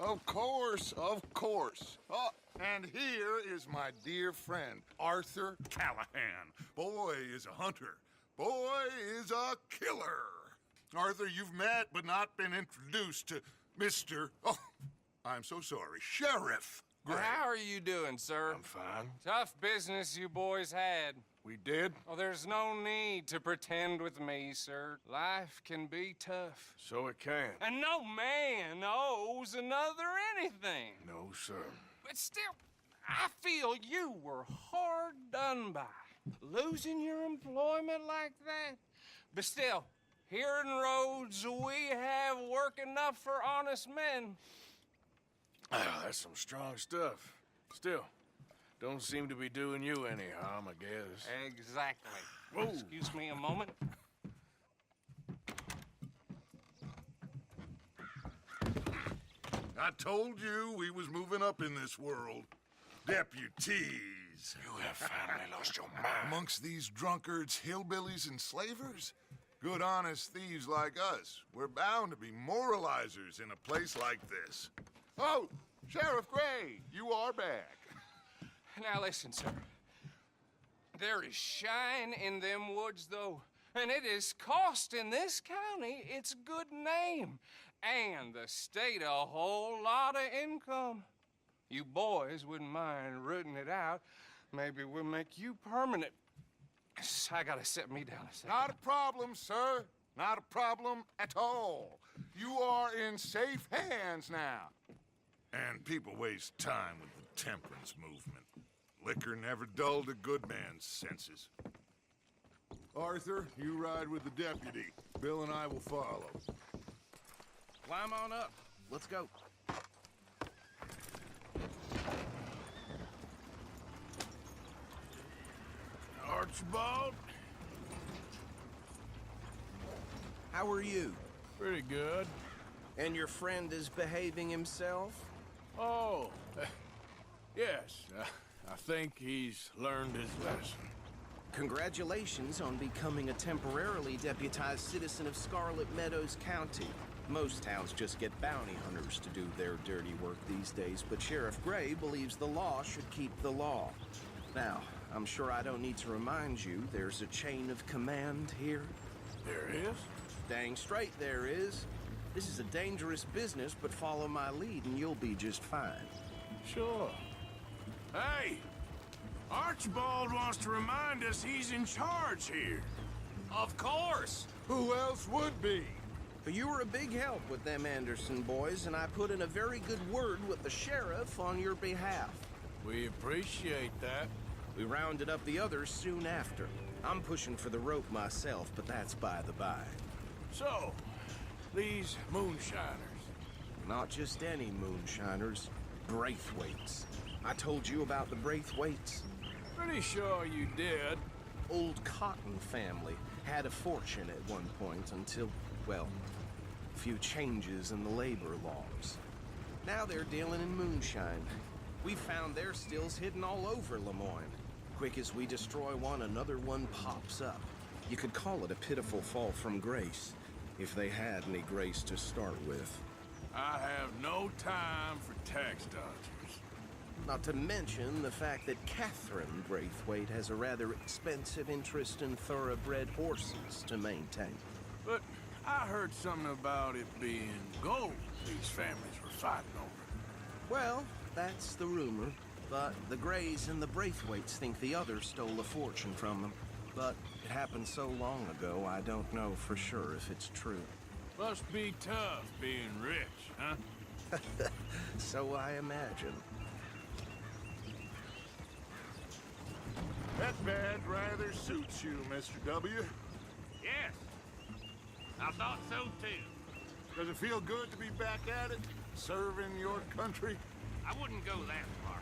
Of course, of course. Oh, and here is my dear friend, Arthur Callahan. Boy is a hunter. Boy is a killer. Arthur, you've met but not been introduced to Mr. Oh, I'm so sorry, Sheriff Gray. How are you doing, sir? I'm fine. Tough business you boys had. We did? Oh, there's no need to pretend with me, sir. Life can be tough. So it can. And no man owes another anything. No, sir. But still, I feel you were hard done by. Losing your employment like that. But still, here in Rhodes, we have work enough for honest men. Ah, that's some strong stuff. Still, don't seem to be doing you any harm, I guess. Exactly. Whoa. Excuse me a moment. I told you we was moving up in this world. Deputies. You have finally lost your mind. Amongst these drunkards, hillbillies, and slavers? Good honest thieves like us. We're bound to be moralizers in a place like this. Oh, Sheriff Gray, you are back. Now listen, sir. There is shine in them woods, though, and it is costing this county its good name and the state a whole lot of income. You boys wouldn't mind rooting it out. Maybe we'll make you permanent. I gotta set me down a second. Not a problem, sir. Not a problem at all. You are in safe hands now. And people waste time with the temperance movement. Liquor never dulled a good man's senses. Arthur, you ride with the deputy. Bill and I will follow. Climb on up. Let's go. Archibald? How are you? Pretty good. And your friend is behaving himself? Oh, yes. I think he's learned his lesson. Congratulations on becoming a temporarily deputized citizen of Scarlet Meadows County. Most towns just get bounty hunters to do their dirty work these days, but Sheriff Gray believes the law should keep the law. Now, I'm sure I don't need to remind you there's a chain of command here. There is? Dang straight there is. This is a dangerous business, but follow my lead and you'll be just fine. Sure. Hey! Archibald wants to remind us he's in charge here. Of course! Who else would be? But you were a big help with them Anderson boys, and I put in a very good word with the sheriff on your behalf. We appreciate that. We rounded up the others soon after. I'm pushing for the rope myself, but that's by the by. So, these moonshiners. Not just any moonshiners, Braithwaites. I told you about the Braithwaites. Pretty sure you did. Old Cotton family had a fortune at one point until, well, a few changes in the labor laws. Now they're dealing in moonshine. We found their stills hidden all over Lemoyne. Quick as we destroy one, another one pops up. You could call it a pitiful fall from grace, if they had any grace to start with. I have no time for tax dodgers. Not to mention the fact that Catherine Braithwaite has a rather expensive interest in thoroughbred horses to maintain. But I heard something about it being gold these families were fighting over. Well, that's the rumor. But the Grays and the Braithwaites think the others stole a fortune from them. But it happened so long ago, I don't know for sure if it's true. Must be tough being rich, huh? So I imagine. That badge rather suits you, Mr. W. Yes, I thought so too. Does it feel good to be back at it? Serving your country? I wouldn't go that far.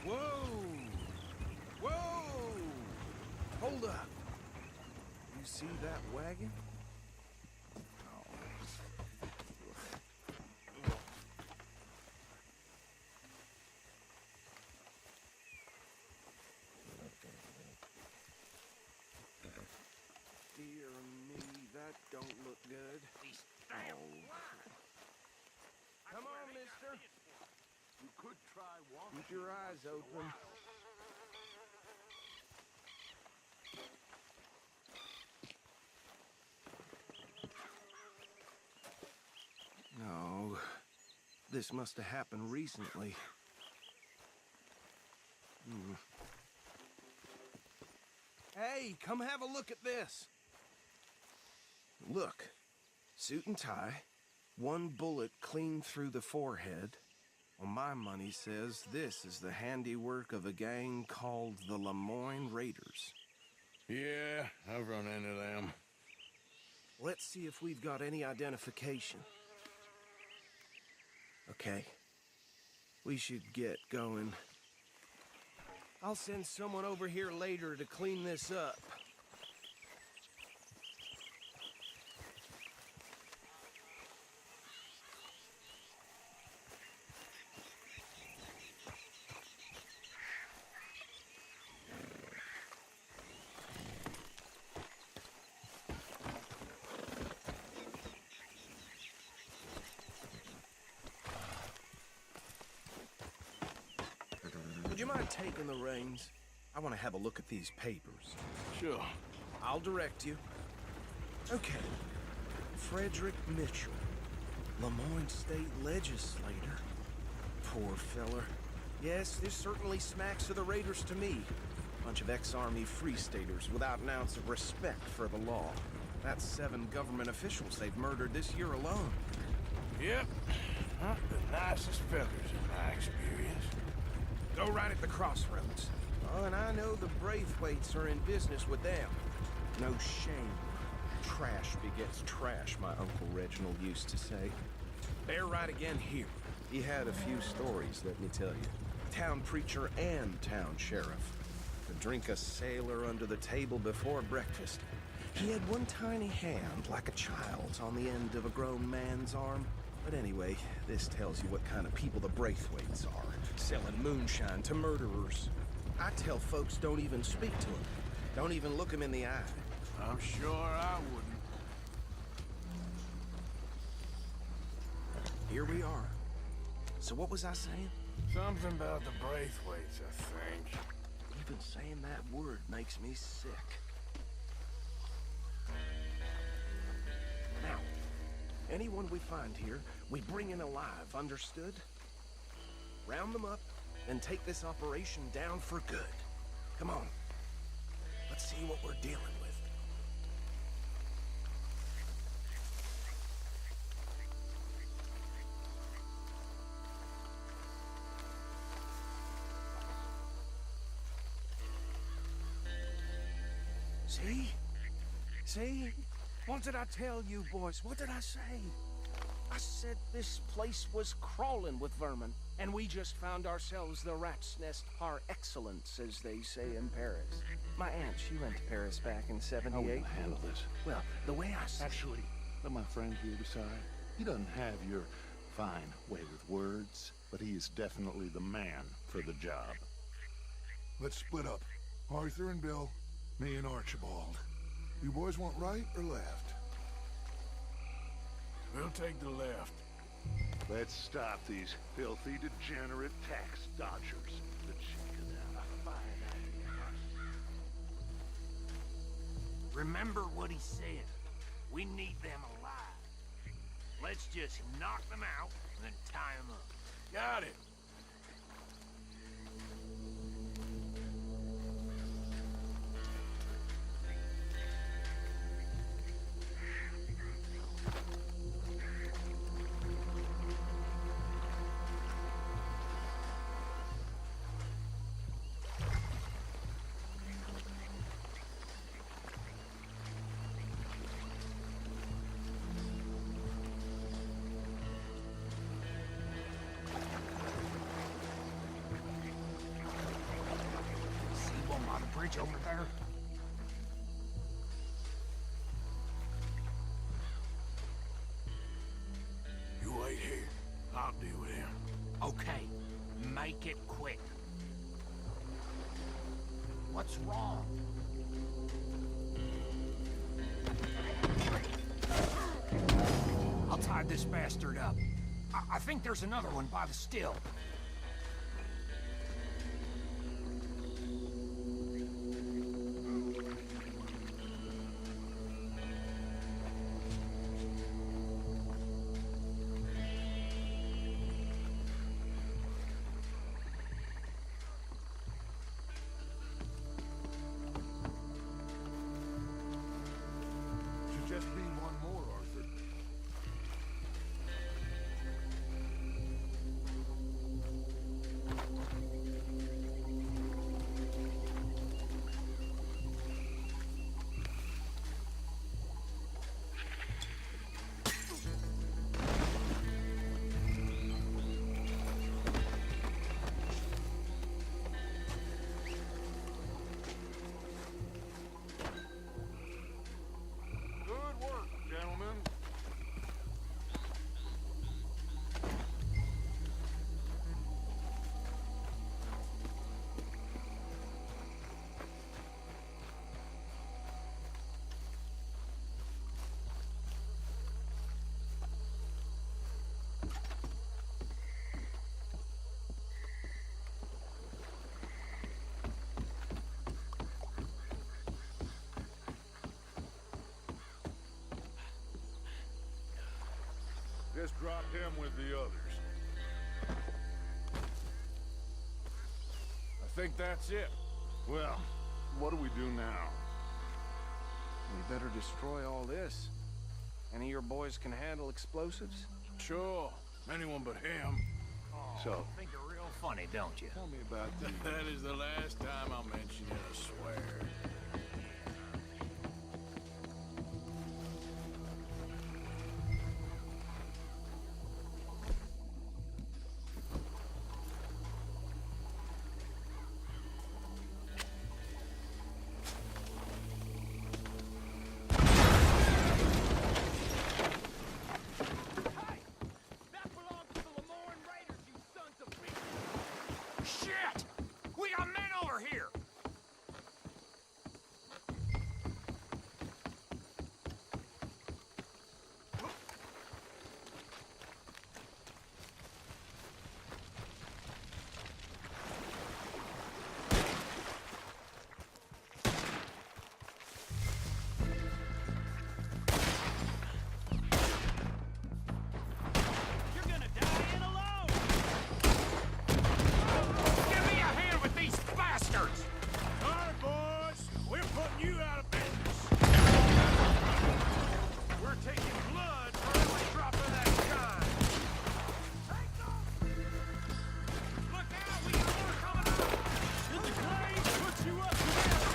Whoa! Whoa! Hold up. You see that wagon? Dear me, that don't look good. These Come on, mister. You could try walking. Keep your eyes open. No, this must have happened recently. Hey, come have a look at this. Look, suit and tie, one bullet clean through the forehead. Well, my money says this is the handiwork of a gang called the Lemoyne Raiders. Yeah, I've run into them. Let's see if we've got any identification. Okay. We should get going. I'll send someone over here later to clean this up. Would you mind taking the reins? I want to have a look at these papers. Sure. I'll direct you. Okay. Frederick Mitchell, Lemoyne State Legislator. Poor feller. Yes, this certainly smacks of the Raiders to me. Bunch of ex-Army Free Staters without an ounce of respect for the law. That's 7 government officials they've murdered this year alone. Yep. Not the nicest feathers in my experience. Go right at the crossroads. Oh, and I know the Braithwaites are in business with them. No shame. Trash begets trash, my Uncle Reginald used to say. Bear right again here. He had a few stories, let me tell you. Town preacher and town sheriff. Could drink a sailor under the table before breakfast. He had one tiny hand, like a child's, on the end of a grown man's arm. But anyway, this tells you what kind of people the Braithwaites are. Selling moonshine to murderers. I tell folks don't even speak to them. Don't even look them in the eye. I'm sure I wouldn't. Here we are. So what was I saying? Something about the Braithwaites, I think. Even saying that word makes me sick. Now, anyone we find here, we bring in alive, understood? Round them up, and take this operation down for good. Come on. Let's see what we're dealing with. See? See? What did I tell you, boys? What did I say? I said this place was crawling with vermin, and we just found ourselves the rat's nest par excellence, as they say in Paris. My aunt, she went to Paris back in '78. How will you handle this? Well, the way I see Actually, let my friend here decide. He doesn't have your fine way with words, but he is definitely the man for the job. Let's split up. Arthur and Bill, me and Archibald. You boys want right or left? We'll take the left. Let's stop these filthy, degenerate tax dodgers. The chicken out of a fine idea. Remember what he said. We need them alive. Let's just knock them out and then tie them up. Got it. See one by the bridge over there? You wait here. I'll deal with him. Okay, make it quick. What's wrong? tied this bastard up. I think there's another one by the still. Should just be one more, Arthur. Good work, gentlemen. Just drop him with the others. I think that's it. Well, what do we do now? We better destroy all this. Any of your boys can handle explosives? Sure. Anyone but him. So, Think you're real funny, don't you? tell me about the... That is the last time I'll mention it, I swear. Shit! We got men over here! You're gonna die in alone! Give me a hand with these bastards! All right, boys. We're putting you out of business. We're taking blood for every drop of that shine. Look out! We got more coming up! Did the Glades put you up together?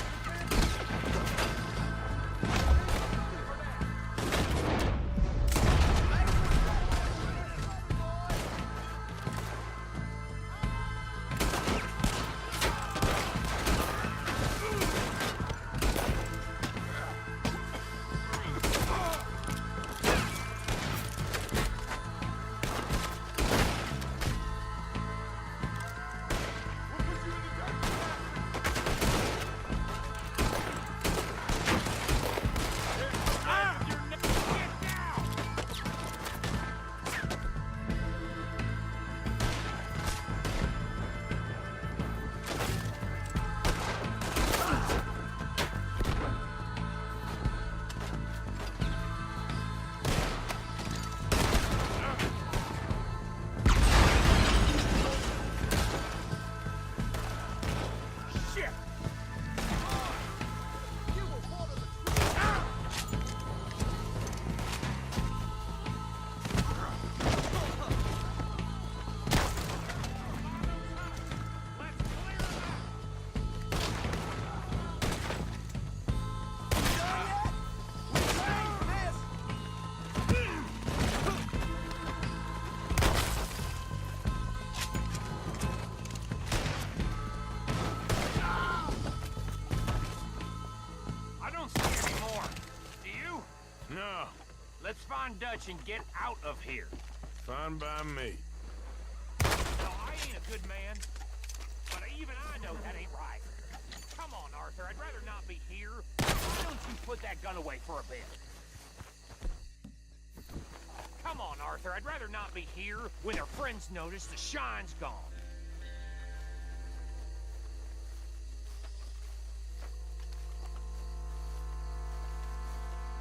I don't see any more. Do you? No. Let's find Dutch and get out of here. Fine by me. No, I ain't a good man, but even I know that ain't right. Come on, Arthur, I'd rather not be here. Why don't you put that gun away for a bit? come on, Arthur. I'd rather not be here when their friends notice the shine's gone.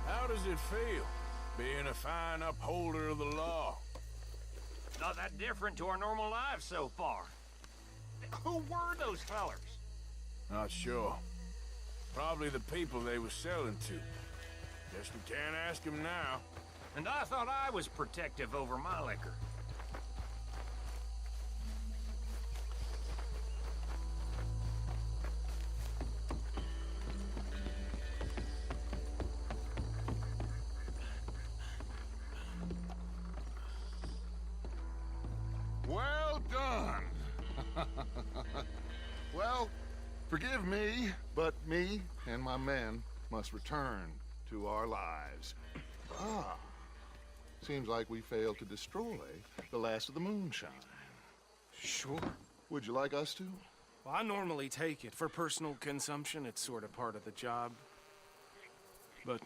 How does it feel, being a fine upholder of the law? Not that different to our normal lives so far. Who were those fellers? Not sure. Probably the people they were selling to. Guess we can't ask them now. And I thought I was protective over my liquor. Well done. Well, forgive me, but me and my men must return to our lives. Ah, seems like we failed to destroy the last of the moonshine. Sure. Would you like us to? Well, I normally take it. For personal consumption, it's sort of part of the job. But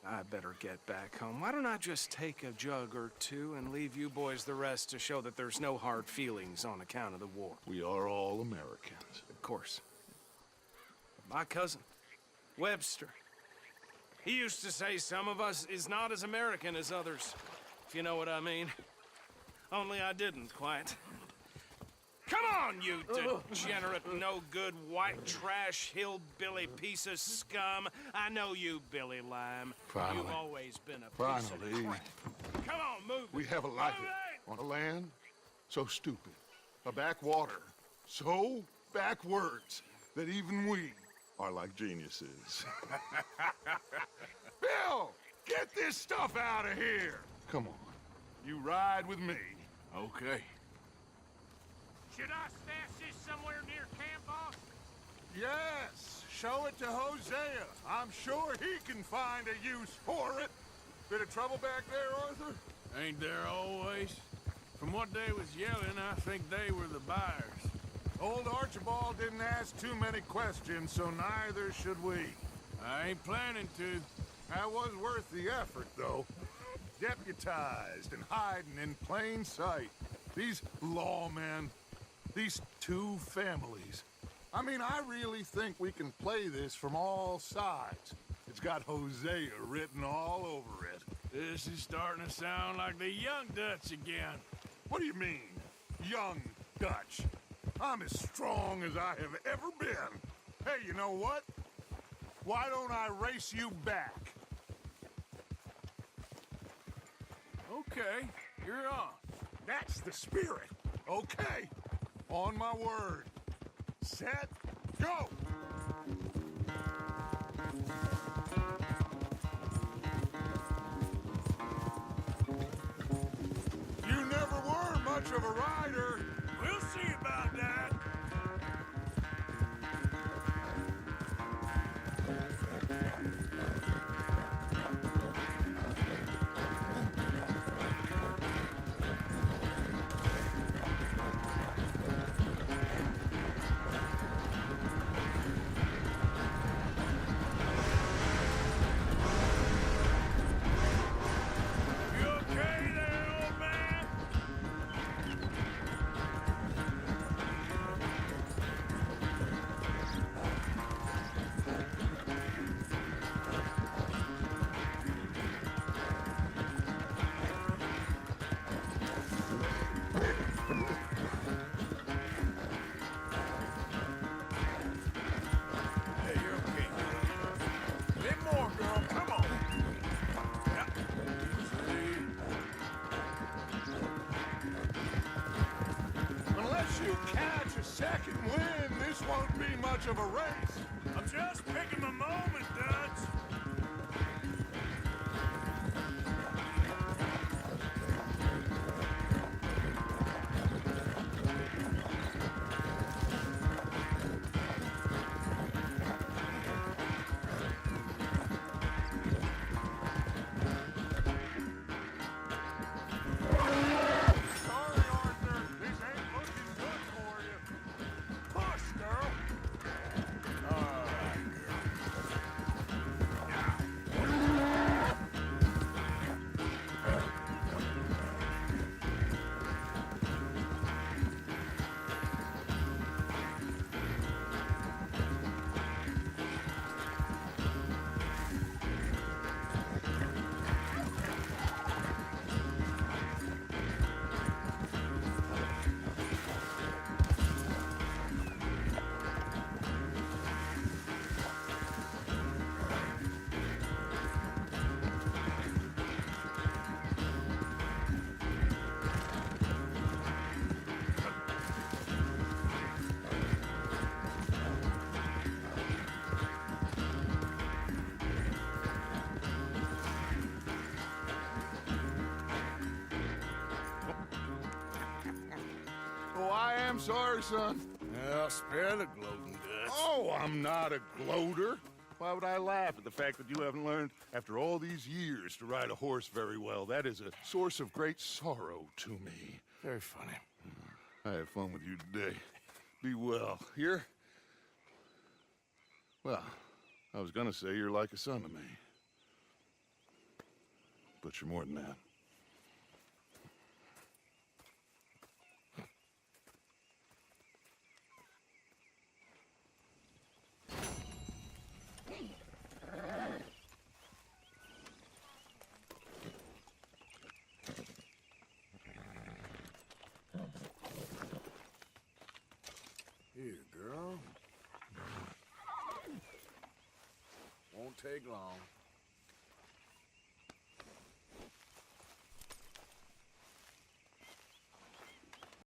I better get back home. Why don't I just take a jug or two and leave you boys the rest to show that there's no hard feelings on account of the war? We are all Americans. Of course. My cousin, Webster, he used to say some of us is not as American as others, if you know what I mean. Only I didn't quite. Come on, you degenerate, no-good, white trash, hillbilly piece of scum. I know you, Billy Lime. Finally. You've always been a piece of Finally. crap. Come on, move it. We have a life Move it! on a land so stupid, a backwater so backwards that even we are like geniuses. Bill, get this stuff out of here. Come on, you ride with me. Okay. Should I stash this somewhere near camp, boss? Yes, show it to Hosea. I'm sure he can find a use for it. Bit of trouble back there, Arthur? Ain't there always? From what they was yelling, I think they were the buyers. Old Archibald didn't ask too many questions, so neither should we. I ain't planning to. That was worth the effort, though. Deputized and hiding in plain sight. These lawmen, these two families. I mean, I really think we can play this from all sides. It's got Hosea written all over it. This is starting to sound like the Young Dutch again. What do you mean, young Dutch? I'm as strong as I have ever been. Hey, you know what? Why don't I race you back? Okay, you're on. That's the spirit. Okay. On my word. Set, go! You never were much of a rider. We'll see about that. You okay there, old man? Hey, you're okay. Bit more, girl. Come on. Yep. Unless you catch a second wind, this won't be much of a race. I'm just picking my moment, Dutch. Sorry, Arthur. This ain't looking good for you. Push, girl. All right, girl. I am sorry, son. Well, spare the gloating guts. Oh, I'm not a gloater. Why would I laugh at the fact that you haven't learned, after all these years, to ride a horse very well? That is a source of great sorrow to me. Very funny. I had fun with you today. Be well. Here? Well, I was gonna say you're like a son to me. But you're more than that. Here, girl. Won't take long.